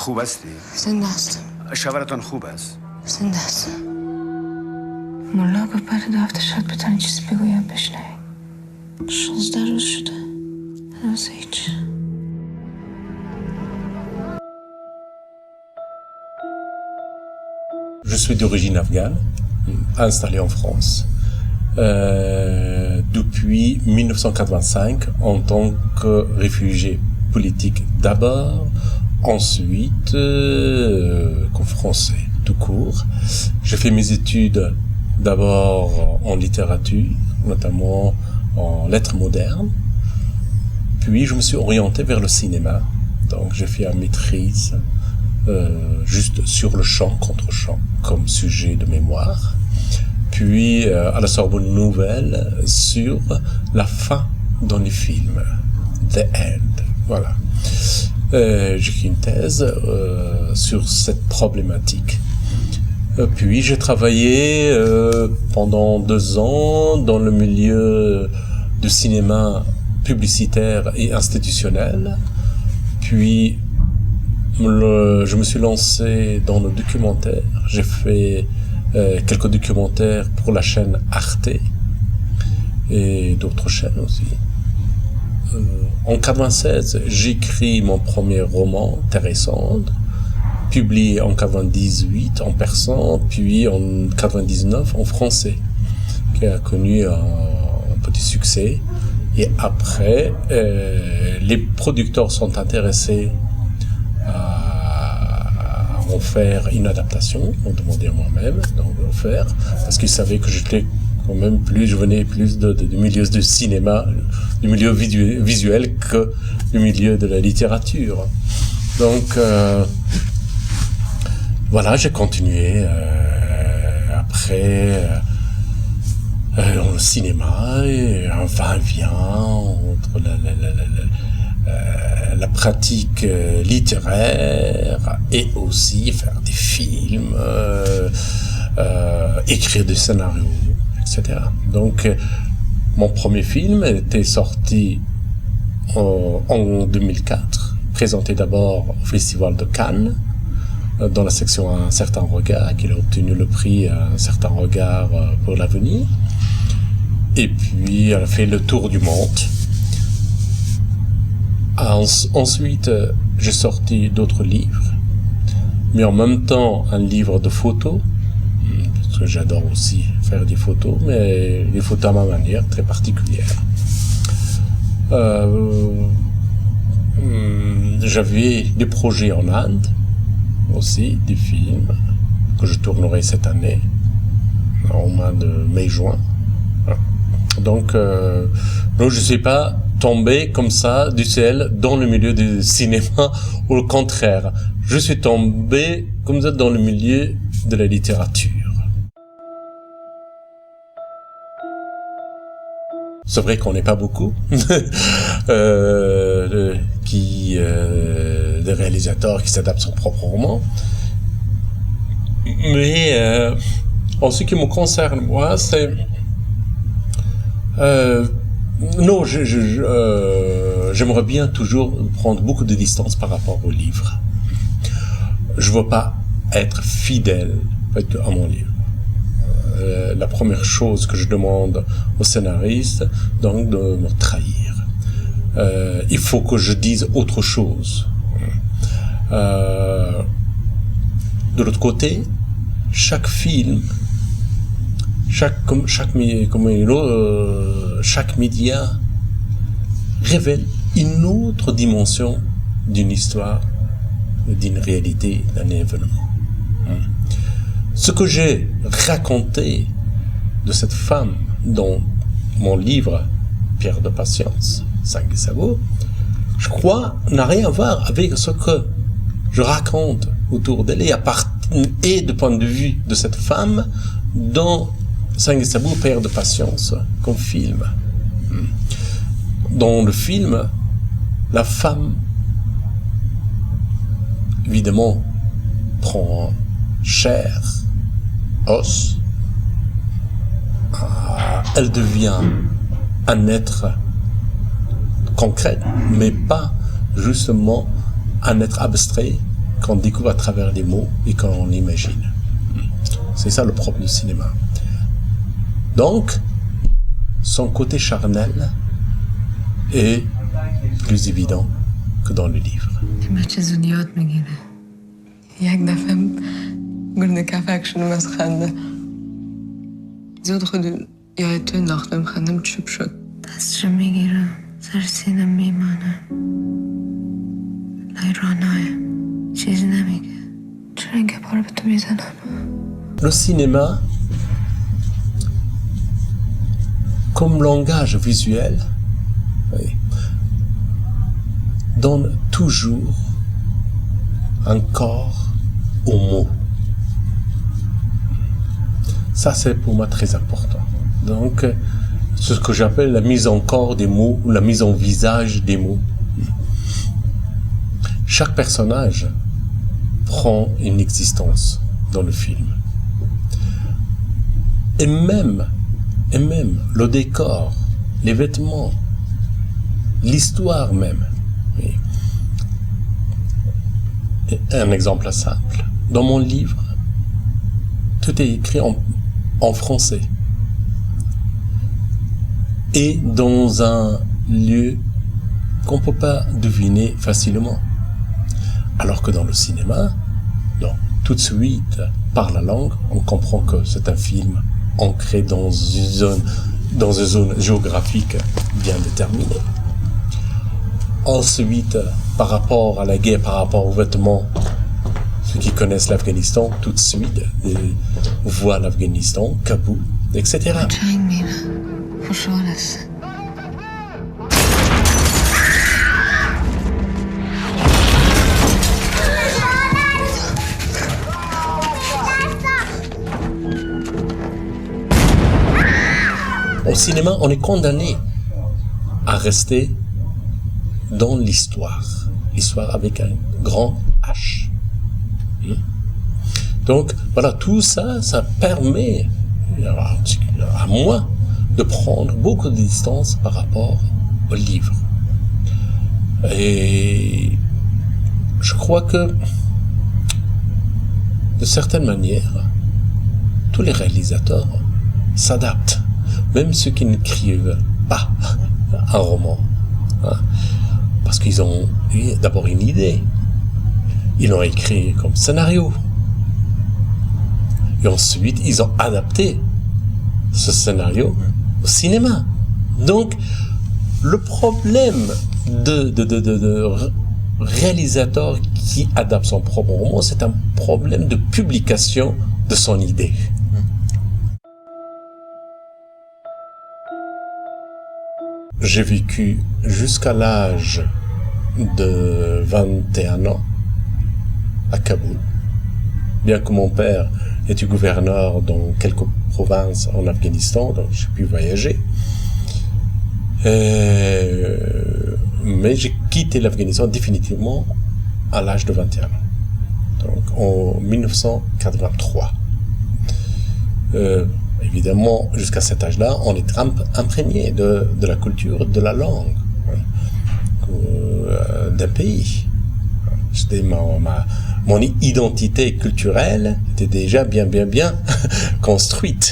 خوب هستی؟ زنده هستم. شوهرتان خوب است؟ زنده هستم. ملا گفت بعد 2 هفته شاید بتونی چیزی بگویم بشنوی. 16 روز شده. هنوز هیچ. Je suis d'origine afghane, installé en France depuis 1985 en tant que réfugié politique d'abord, ensuite comme français tout court. J'ai fait mes études d'abord en littérature, notamment en lettres modernes, puis je me suis orienté vers le cinéma, donc j'ai fait une maîtrise juste sur le chant contre chant comme sujet de mémoire, puis à la Sorbonne Nouvelle sur la fin dans les films, The End, voilà. J'ai écrit une thèse sur cette problématique. Puis j'ai travaillé pendant 2 ans dans le milieu du cinéma publicitaire et institutionnel, puis je me suis lancé dans le documentaire. J'ai fait quelques documentaires pour la chaîne Arte et d'autres chaînes aussi. En 1996, j'écris mon premier roman, Terrescende, publié en 1998 en persan, puis en 1999 en français, qui a connu un petit succès. Et après, les producteurs sont intéressés à en faire une adaptation, ont demandé à moi-même d'en faire, parce qu'ils savaient que j'étais quand même je venais plus du milieu du cinéma, du milieu visuel que du milieu de la littérature. Donc, voilà, j'ai continué après dans le cinéma, et un va-et-vient entre la pratique littéraire et aussi faire des films, écrire des scénarios, etc. Donc, mon premier film était sorti en 2004, présenté d'abord au Festival de Cannes, dans la section Un certain regard, qu'il a obtenu le prix Un certain regard pour l'avenir. Et puis, elle a fait le tour du monde. Ensuite, j'ai sorti d'autres livres, mais en même temps, un livre de photos, parce que j'adore aussi faire des photos, mais des photos à ma manière, très particulière. J'avais des projets en Inde, aussi, des films, que je tournerai cette année, au mois de mai-juin. Donc, je ne suis pas tombé comme ça du ciel dans le milieu du cinéma, au contraire, je suis tombé comme ça dans le milieu de la littérature. C'est vrai qu'on n'est pas beaucoup des réalisateurs qui s'adaptent à son propre roman, mais en ce qui me concerne moi, c'est non, j'aimerais bien toujours prendre beaucoup de distance par rapport au livre. Je veux pas être fidèle à mon livre. La première chose que je demande au scénariste, donc, de me trahir. Il faut que je dise autre chose. De l'autre côté, chaque film, chaque média révèle une autre dimension d'une histoire, d'une réalité, d'un événement. Ce que j'ai raconté de cette femme dans mon livre Pierre de Patience, Sangue et Sabot, je crois, n'a rien à voir avec ce que je raconte autour d'elle et du point de vue de cette femme dans Sangue et Sabot, Pierre de Patience, comme film. Dans le film, la femme, évidemment, prend chair, os, elle devient un être concret, mais pas justement un être abstrait qu'on découvre à travers les mots et qu'on imagine. C'est ça le propre du cinéma. Donc, son côté charnel est plus évident que dans le livre. بچه زود یاد میگیره. یک دفعه گرده کفکشونو از خنده. زود خود یادتو انداختم خندم چوب شد. دستشو میگیرم سر سینم میمانم. لای راناه چیزی نمیگه. چرا این گپا رو به تو میزنم؟ Le cinéma, comme langage visuel, oui, donne toujours un corps aux mots. Ça, c'est pour moi très important. Donc, c'est ce que j'appelle la mise en corps des mots ou la mise en visage des mots. Chaque personnage prend une existence dans le film. Et même le décor, les vêtements, l'histoire même. Oui. Et un exemple simple. Dans mon livre, tout est écrit en français. Et dans un lieu qu'on ne peut pas deviner facilement. Alors que dans le cinéma, non, tout de suite, par la langue, on comprend que c'est un film ancré dans une zone géographique bien déterminée. Ensuite, par rapport à la guerre, par rapport aux vêtements, ceux qui connaissent l'Afghanistan, tout de suite, voient l'Afghanistan, Kaboul, etc. جنگ میره. خوشحال است. Au cinéma, on est condamné à rester dans l'histoire. L'histoire avec un grand H. Donc, voilà, tout ça, ça permet à moi de prendre beaucoup de distance par rapport au livre. Et je crois que, de certaine manière, tous les réalisateurs s'adaptent. Même ceux qui n'écrivent pas un roman. Hein, parce qu'ils ont eu d'abord une idée. Ils l'ont écrit comme scénario. Et ensuite, ils ont adapté ce scénario au cinéma. Donc, le problème de réalisateur qui adapte son propre roman, c'est un problème de publication de son idée. J'ai vécu jusqu'à l'âge de 21 ans à Kaboul. Bien que mon père était gouverneur dans quelques provinces en Afghanistan, donc j'ai pu voyager. Mais j'ai quitté l'Afghanistan définitivement à l'âge de 21 ans. Donc en 1983. Évidemment, jusqu'à cet âge-là, on est imprégné de la culture, de la langue, d'un pays. C'était mon identité culturelle était déjà bien construite.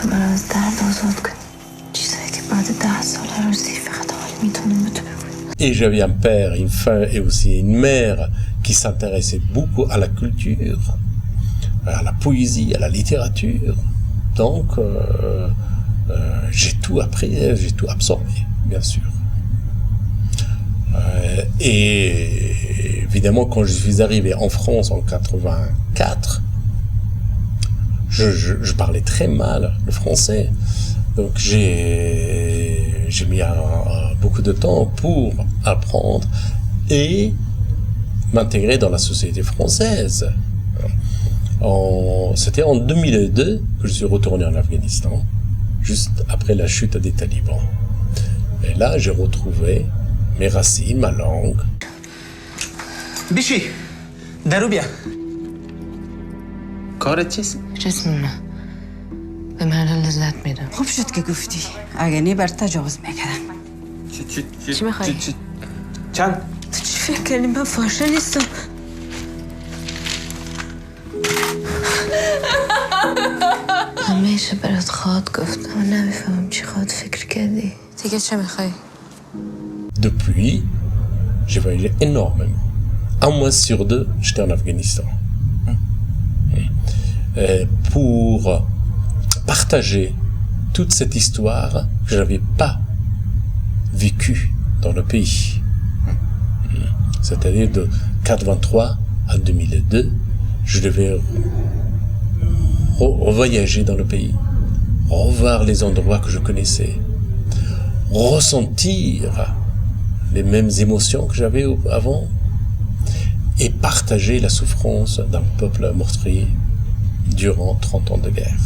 تو من از درد آزاد کنی چیزایی که بعد 10 ساله روزی فقط حال میتونم به تو بگویم. Et j'avais un père, une femme et aussi une mère qui s'intéressait beaucoup à la culture, à la poésie, à la littérature. Donc, j'ai tout appris, j'ai tout absorbé, bien sûr. Et évidemment, quand je suis arrivé en France en 84, je parlais très mal le français. Donc j'ai mis beaucoup de temps pour apprendre et m'intégrer dans la société française. C'était en 2002 que je suis retourné en Afghanistan, juste après la chute des talibans. Et là, j'ai retrouvé mes racines, ma langue. Bichi, Darubia. کارت چیست؟ جسمم به من لذت میده. خوب شد که گفتی. اگه نی بر تجاوز میکردن. چی میخوای؟ چند؟ تو چی فکر کردی من فاشه نیستم؟ همیشه برات خواد گفتم و نمیفهمم چی خواد فکر کردی. دیگه چه میخوای؟ Depuis, j'ai voyagé énormément. Un mois sur deux, j'étais en Afghanistan. Pour partager toute cette histoire que je n'avais pas vécue dans le pays. C'est-à-dire de 1983 à 2002, je devais revoyager dans le pays, revoir les endroits que je connaissais, ressentir les mêmes émotions que j'avais avant et partager la souffrance d'un peuple meurtrier durant 30 ans de guerre.